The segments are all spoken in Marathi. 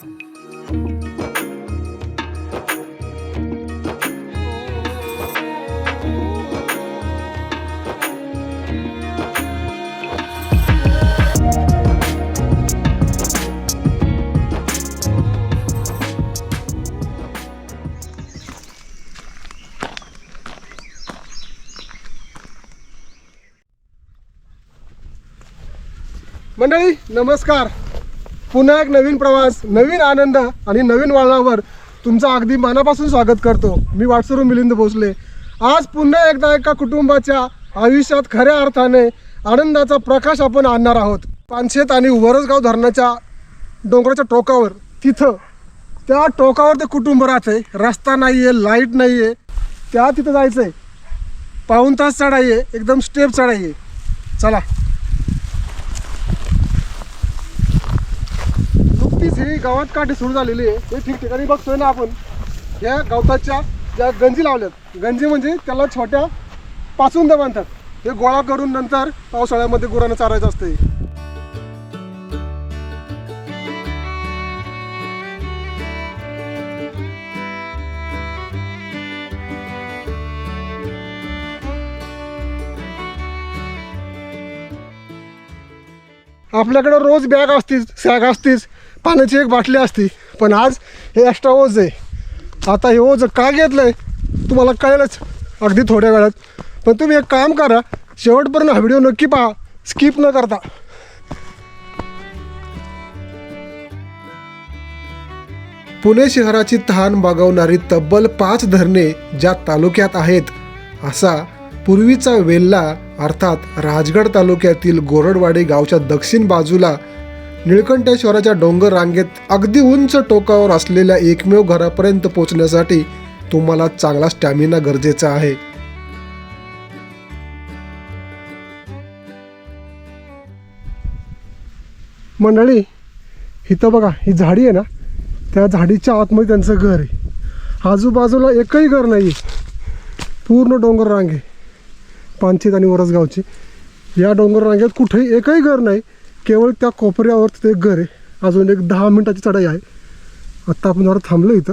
मंडळी नमस्कार. पुन्हा एक नवीन प्रवास, नवीन आनंद आणि नवीन वळणावर तुमचं अगदी मनापासून स्वागत करतो. मी वाटसरू मिलिंद भोसले. आज पुन्हा एकदा एका कुटुंबाच्या आयुष्यात खऱ्या अर्थाने आनंदाचा प्रकाश आपण आणणार आहोत. पानशेत आणि वरसगाव धरणाच्या डोंगराच्या टोकावर, तिथं त्या टोकावर ते कुटुंब राहते. रस्ता नाही आहे, लाईट नाही आहे, त्या तिथं जायचं आहे. पाऊण तास चढाई आहे, एकदम स्टेप चढाई आहे. चला. ही गावात काठी सुरू झालेली आहे. हे ठिकठिकाणी बघतोय ना आपण. ह्या गवताच्या ज्या गंजी लावल्यात, गंजी म्हणजे त्याला छोट्या पाचुंदा बांधतात. हे गोळा करून नंतर पावसाळ्यामध्ये गुरांना चारायचं असते. आपल्याकडे रोज बॅग असतीच, सॅग असतीच, पाण्याची एक बाटली असती. पण आज हे एक्स्ट्रा ओझ आहे. आता हे ओझ का घेतलं आहे तुम्हाला कळेलच अगदी थोड्या वेळात. पण तुम्ही एक काम करा, शेवटपर्यंत हा व्हिडिओ नक्की पहा, स्किप न करता. पुणे शहराची तहान भागवणारी तब्बल 5 धरणे ज्या तालुक्यात आहेत, असा पूर्वीचा वेल्हा अर्थात राजगड तालुक्यातील गोरडवाडी गावच्या दक्षिण बाजूला निळकंठेश्वराच्या डोंगर रांगेत अगदी उंच टोकावर असलेल्या एकमेव घरापर्यंत पोहोचण्यासाठी तुम्हाला चांगला स्टॅमिना गरजेचा आहे. मंडळी इथं बघा, ही झाडी आहे ना, त्या झाडीच्या आतमध्ये त्यांचं घर आहे. आजूबाजूला एकही घर नाही आहे. पूर्ण डोंगर रांग आहे पानशेत आणि वरसगावची. या डोंगर रांगेत कुठेही एकही घर नाही, केवळ त्या कोपऱ्यावर तिथे एक घर आहे. अजून एक 10 मिनिटाची चढाई आहे. आत्ता आपण जरा थांबलो इथं,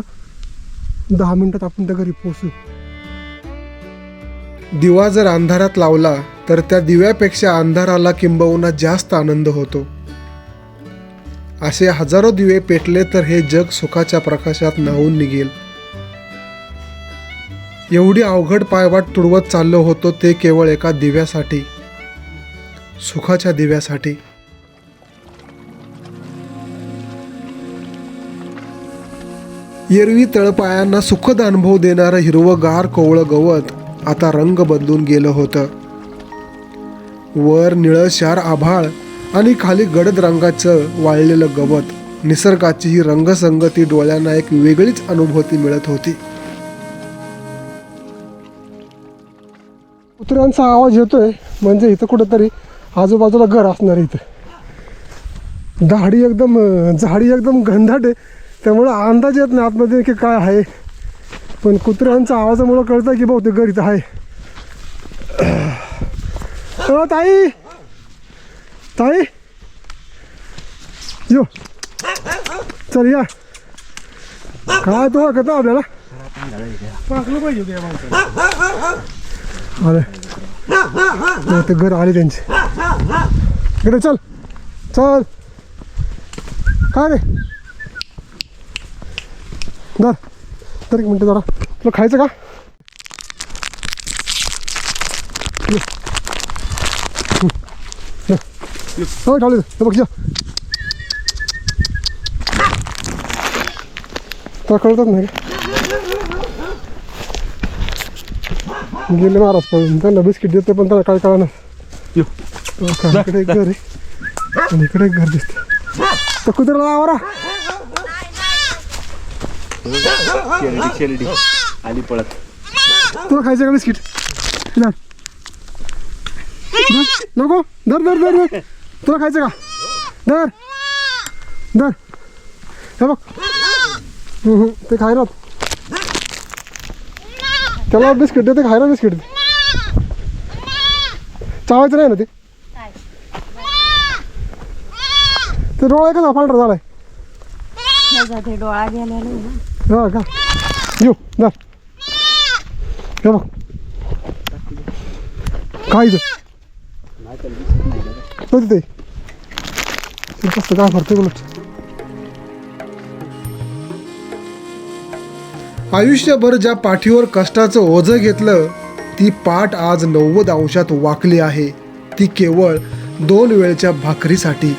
10 मिनिटात आपण त्या घरी पोहोचू. दिवा जर अंधारात लावला तर त्या दिव्यापेक्षा अंधाराला किंबहुना जास्त आनंद होतो. असे हजारो दिवे पेटले तर हे जग सुखाच्या प्रकाशात न्हाऊन निघेल. एवढी अवघड पायवाट तुडवत चाललो होतो ते केवळ एका दिव्यासाठी, सुखाच्या दिव्यासाठी. एरवी तळपायांना सुखद अनुभव देणारं हिरवंगार कोवळं गवत आता रंग बदलून गेलं होतं. वर निळशार आभाळ आणि खाली गडद रंगाचं वाळलेलं गवत. निसर्गाची ही रंगसंगती डोळ्यांना एक वेगळीच अनुभूती मिळत होती. कुत्र्यांचा आवाज येतोय म्हणजे इथं कुठंतरी आजूबाजूला घर असणार आहे. इथं झाडी एकदम घनदाट आहे, त्यामुळं अंदाज येत नाही आतमध्ये की काय आहे. पण कुत्र्यांच्या आवाजामुळं कळतं की बहुतेक घर इथं आहे. ताई ताई यो चल या. काय तो करता आपल्याला पाकलं पाहिजे अरे ते घर आले त्यांचे. इकडे चल चल. काय रे धर धर एक मिनटं जरा. तुला खायचं का? हो ठेवले बघ जा. तुला कळतच नाही गेले महाराज पळून. त्यांना बिस्किट देते पण त्याला काय कळणार. इकडे एक घर आहे आणि इकडे एक घर दिसते. तर कुत्र्याला आवरा आली पळत. तुला खायचं का बिस्किट? नको धर धर धर धर. तुला खायचं का? धर धर. हे बघ ते खायला, त्याला बिस्किट देते, खायला बिस्किट. चावायचं नाही ना ते. ते डोळा का पांढरा झालाय. जाते डोळा गेलेला ना. हा का येऊ ना हे बघ काय इथं तो तिथे कसं काय करते बोलत. आयुष्यभर ज्या पाठीवर कष्टाचं ओझं घेतलं ती पाठ आज 90 अंशात वाकली आहे. ती केवळ 2 वेळच्या भाकरीसाठी.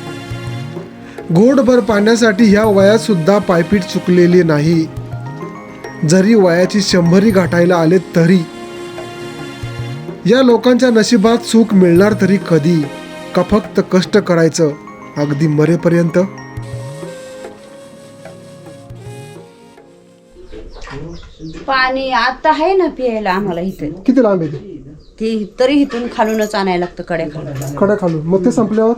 घोटभर पाण्यासाठी ह्या वयात सुद्धा पायपीट चुकलेली नाही. जरी वयाची 100 गाठायला आले तरी. या लोकांच्या नशिबात सुख मिळणार तरी कधी, का फक्त कष्ट करायचं अगदी मरेपर्यंत. पाणी आता आहे ना प्यायला आम्हाला इथे. किती लांब आहे ते? ती तरी इथून खालूनच आणायला लागतं कड्या खालून. कडा खालून. मग ते संपल्यावर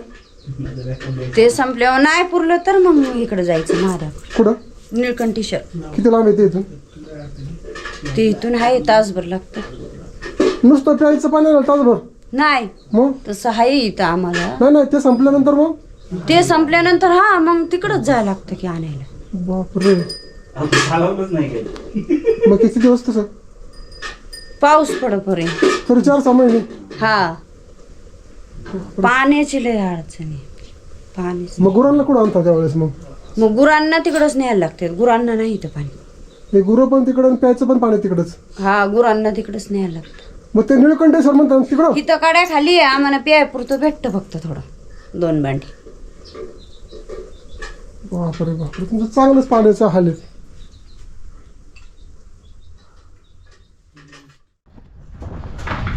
ते संपल्यावर नाही पुरलं तर मग इकडे जायचं महाराज कुठं? निळकंठीश्वर. किती लांब येते इथून? ते इथून आहे तासभर लागतं. नुसतं प्यायचं पाणी आलं तासभर? नाही मग तसं आहे इथं आम्हाला. नाही नाही ते संपल्यानंतर मग ते संपल्यानंतर हा मग तिकडच जायला लागतं की आणायला. बापरे. मग किती दिवस तसं? पाऊस पडपर्यंत. तरी 4-6 महिने. हा पाण्याची लय अडचणी. पाणी मग गुरांना कुठं आणतात त्यावेळेस? मग गुरांना तिकडच न्यायला लागते. गुरांना नाही इथं पाणी. हे गुरं पण तिकडं आणि प्यायचं पण पाणी तिकडच. हा गुरांना तिकडच न्यायला लागतं. मग ते निळकंठेश्वर म्हणतात तिकडं? इथं काड्या खाली आहे आम्हाला प्यायपुरतं भेटतं फक्त थोडं 2 बांडी. बापरे बापरे तुमचं चांगलंच पाण्याचं हाल आहे.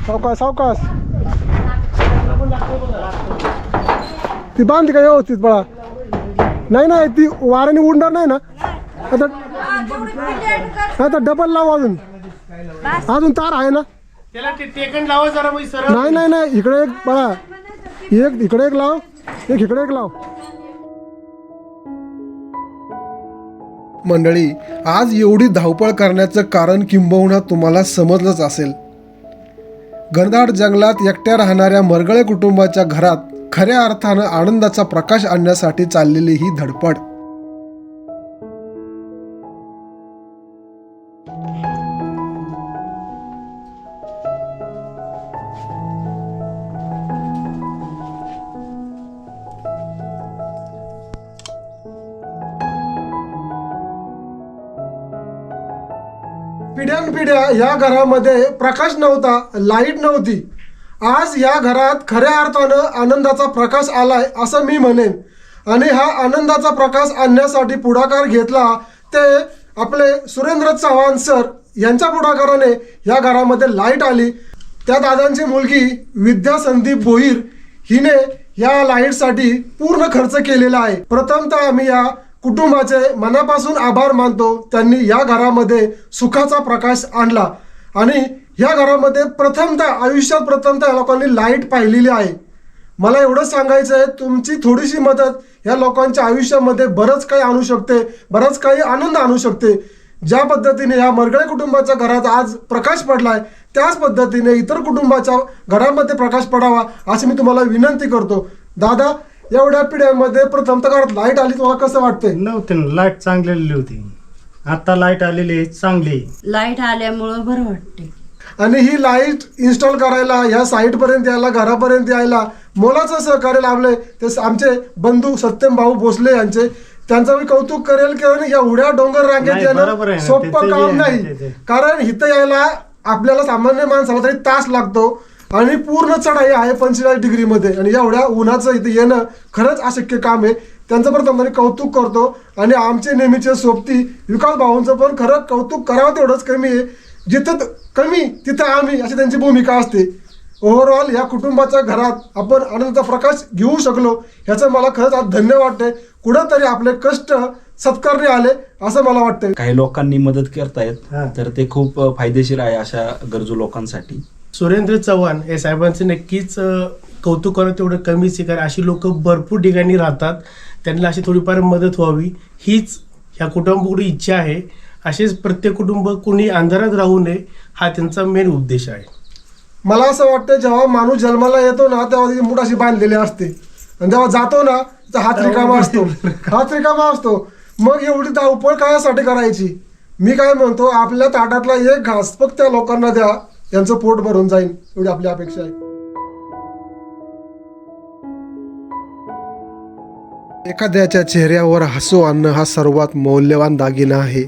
सावकाश सावकाश. ती बांधली का व्यवस्थित बाळा? नाही नाही ती वाऱ्याने उडणार नाही ना आता? आता डबल लाव अजून. अजून तार आहे ना? नाही नाही नाही इकडे एक बाळा, एक इकडे एक लाव, एक इकडे एक लाव. मंडळी आज एवढी धावपळ करण्याचं कारण किंबहुना तुम्हाला समजलंच असेल. घनदाट जंगलात एकट्या राहणाऱ्या मरगळे कुटुंबाच्या घरात खऱ्या अर्थानं आनंदाचा प्रकाश आणण्यासाठी चाललेली ही धडपड. पिढ्यानपिढ्या या घरामध्ये प्रकाश नव्हता, लाईट नव्हती. आज या घरात खऱ्या अर्थानं आनंदाचा प्रकाश आलाय असं मी म्हणेन. आणि हा आनंदाचा प्रकाश आणण्यासाठी पुढाकार घेतला ते आपले सुरेंद्र चव्हाण सर यांच्या पुढाकाराने या घरामध्ये लाईट आली. त्या दादांची मुलगी विद्या संदीप भोईर हिने या लाईटसाठी पूर्ण खर्च केलेला आहे. प्रथमतः आम्ही या कुटुंबाचे मनापासून आभार मानतो. त्यांनी या घरामध्ये सुखाचा प्रकाश आणला आणि या घरामध्ये आयुष्यात प्रथमतः या लोकांनी लाईट पाहिलेली आहे. मला एवढंच सांगायचं आहे, तुमची थोडीशी मदत या लोकांच्या आयुष्यामध्ये बरंच काही आणू शकते, बरंच काही आनंद आणू शकते. ज्या पद्धतीने या मरगळे कुटुंबाच्या घरात आज प्रकाश पडलाय त्याच पद्धतीने इतर कुटुंबाच्या घरामध्ये प्रकाश पडावा अशी मी तुम्हाला विनंती करतो. दादा एवढ्या पिढ्यांमध्ये प्रथमतः घरात लाईट आली, तुम्हाला कसं वाटतंय? नव्हते ना, लाईट चांगलेली होती. आता लाईट आलेली आहे चांगली. लाईट आल्यामुळं बरं वाटते. आणि ही लाईट इन्स्टॉल करायला ह्या साईटपर्यंत यायला, घरापर्यंत यायला मोलाचं सहकार्य लाभले ते आमचे बंधू सत्यम भाऊ भोसले यांचे. त्यांचं मी कौतुक करेल कारण एवढ्या डोंगर रांगेत येणं सोपं काम नाही. कारण इथं यायला आपल्याला सामान्य माणसाला तरी तास लागतो आणि पूर्ण चढाई आहे 45 डिग्रीमध्ये. आणि एवढ्या उन्हाचं इथे येणं खरंच अशक्य काम आहे. त्यांचं प्रथम मी कौतुक करतो. आणि आमचे नेहमीचे सोबती विकास भाऊंचं पण खरं कौतुक करावं तेवढंच कमी आहे. जिथं कमी तिथं आम्ही अशी त्यांची भूमिका असते. ओव्हरऑल या कुटुंबाच्या घरात आपण आनंदाचा प्रकाश घेऊ शकलो ह्याचं मला खरंच आज धन्य वाटतंय. कुठंतरी आपले कष्ट सत्कारणे आले असं मला वाटतंय. काही लोकांनी मदत करतायत तर ते खूप फायदेशीर आहे अशा गरजू लोकांसाठी. सुरेंद्र चव्हाण हे साहेबांचे नक्कीच कौतुक करणं तेवढं कमीच आहे. कारण अशी लोक भरपूर ठिकाणी राहतात, त्यांना अशी थोडीफार मदत व्हावी हीच ह्या कुटुंबाकडून इच्छा आहे. असेच प्रत्येक कुटुंब कुणी अंधारात राहू नये हा त्यांचा मेन उद्देश आहे. मला असं वाटतं जेव्हा माणूस जन्माला येतो ना तेव्हा त्याची मूठ अशी बांधलेली असते आणि जेव्हा जातो ना तर हात रिकामा असतो. मग एवढी धावपळ कायासाठी करायची? मी काय म्हणतो, आपल्या ताटातला एक घास फक्त त्या लोकांना द्या, यांचं पोट भरून जाईल, एवढी आपली अपेक्षा आहे. एखाद्याच्या चेहऱ्यावर हसू आणणं हा सर्वात मौल्यवान दागिना आहे.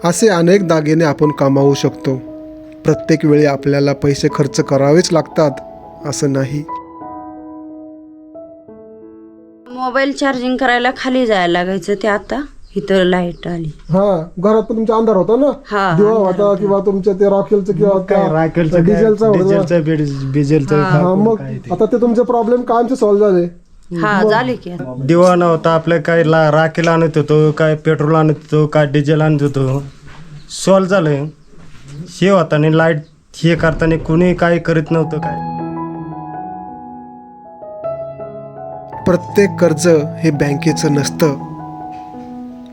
असे अनेक दागिने आपण कमावू शकतो. प्रत्येक वेळी आपल्याला पैसे खर्च करावेच लागतात असं नाही. मोबाईल चार्जिंग करायला खाली जायला लागायचं, ते आता इथं लाईट आली. हा, घरात पण तुमचा अंधार होता ना, हा, दिवा होता किंवा तुमच्या ते रॉकेलचं किंवा डिझेलचा डिझेलचं हा, मग आता ते तुमचे प्रॉब्लेम कायमचे सॉल्व्ह झाले. हा झाले की. दिवा नव्हता आपलं, काय राखेल आणत होतो, काय पेट्रोल आणत होतो, काय डिझेल आणत होतो, सॉल्व झालं. हे होताना लाईट हे करताना कुणी काय करीत नव्हतं. काय प्रत्येक कर्ज हे बँकेचं नसतं,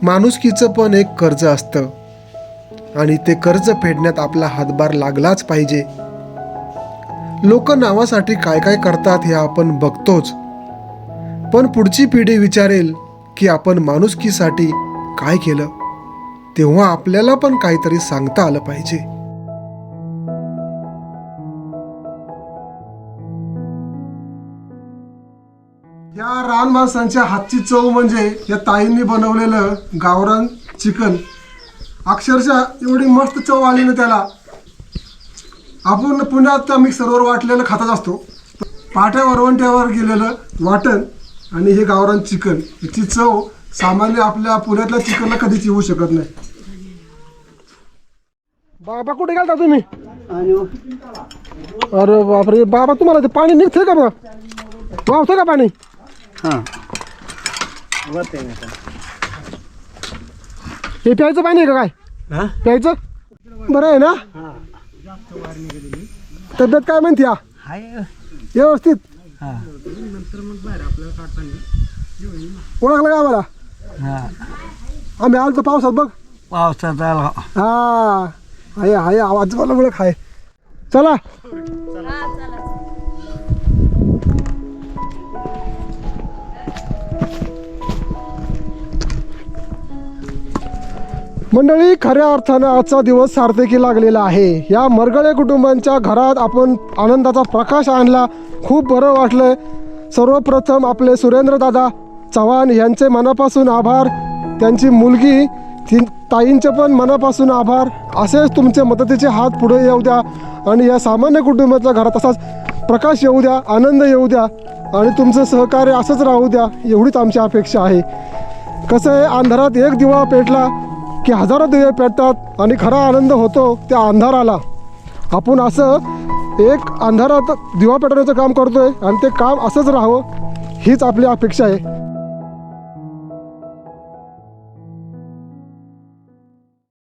माणुसकीचं पण एक कर्ज असतं आणि ते कर्ज फेडण्यात आपला हातभार लागलाच पाहिजे. लोक नावासाठी काय काय करतात हे आपण बघतोच, पण पुढची पिढी विचारेल की आपण माणुसकीसाठी काय केलं, तेव्हा आपल्याला पण काहीतरी सांगता आलं पाहिजे. या रान माणसांच्या हातची चव म्हणजे या ताईंनी बनवलेलं गावरान चिकन. अक्षरशः एवढी मस्त चव आली ना त्याला, आपण पुण्यात त्या मिक्सरवर वाटलेलं खातच असतो. पाट्या वरवंट्यावर गेलेलं वाटण आणि हे गावरान चिकन, याची चव सामान्य आपल्या पुण्यातल्या चिकनला कधीच येऊ शकत नाही. बाबा कुठे गेलता तुम्ही? अरे बापरे बाबा, तुम्हाला ते पाणी निघतंय का? बघ वाहतंय का पाणी? हे प्यायचं पाणी आहे का? काय प्यायचं? बरं आहे ना? तब्येत काय म्हणते? व्यवस्थित? ओळखलं का मला? आम्ही आलो पावसात. बघ पावसात आला. हा, आहे आहे आवाज मला ओळख आहे. चला मंडळी, खऱ्या अर्थानं आजचा दिवस सार्थकी लागलेला आहे. या मरगळे कुटुंबांच्या घरात आपण आनंदाचा प्रकाश आणला, खूप बरं वाटलं. सर्वप्रथम आपले सुरेंद्रदादा चव्हाण यांचे मनापासून आभार, त्यांची मुलगी ताईंचे पण मनापासून आभार. असेच तुमचे मदतीचे हात पुढे येऊ द्या आणि या सामान्य कुटुंबाच्या घरात असाच प्रकाश येऊ द्या, आनंद येऊ द्या आणि तुमचं सहकार्य असंच राहू द्या, एवढीच आमची अपेक्षा आहे. कसं आहे, अंधारात एक दिवा पेटला की हजारो दिवे पेटतात आणि खरा आनंद होतो त्या अंधाराला. आपण असं एक अंधारात दिवा पेटवण्याचं काम करतोय आणि ते काम असंच राहावं, हीच आपली अपेक्षा आहे.